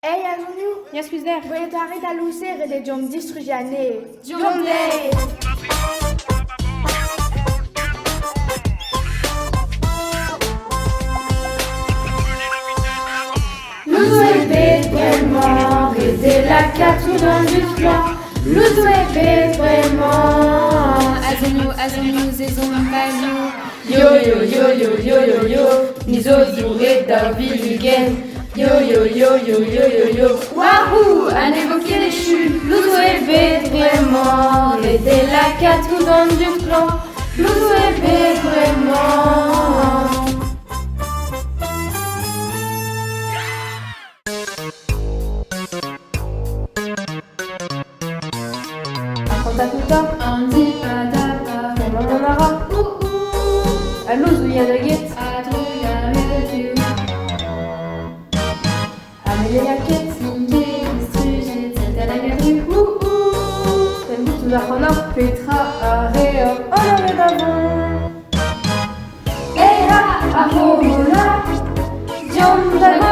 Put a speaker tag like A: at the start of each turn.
A: Ei, Azuniu,
B: Yes, who's there?
A: voietare da lucere de John Distrujane.
B: John Day.
A: Nous est vraiment, et la 4 dans du plan. Nous est vraiment.
B: Azonu, zezon, value.
A: Yo yo yo yo yo yo yo, nous autres dans Villigen. Yo yo yo yo yo yo yo. Wahoo, à évoquer les chutes. Nous est vraiment, et la 4 dans du plan. Nous est vraiment. Takuta,
B: Andi, padapa.
A: Mamanara, Allô, Zouyanagit,
B: Adruya, redu.
A: Amélia Kit,
B: Singe, distrugé, tadalagadu.
A: Tuzakona, Petra, Area, Honoré d'avant. Eha, Ahola, John Dagon.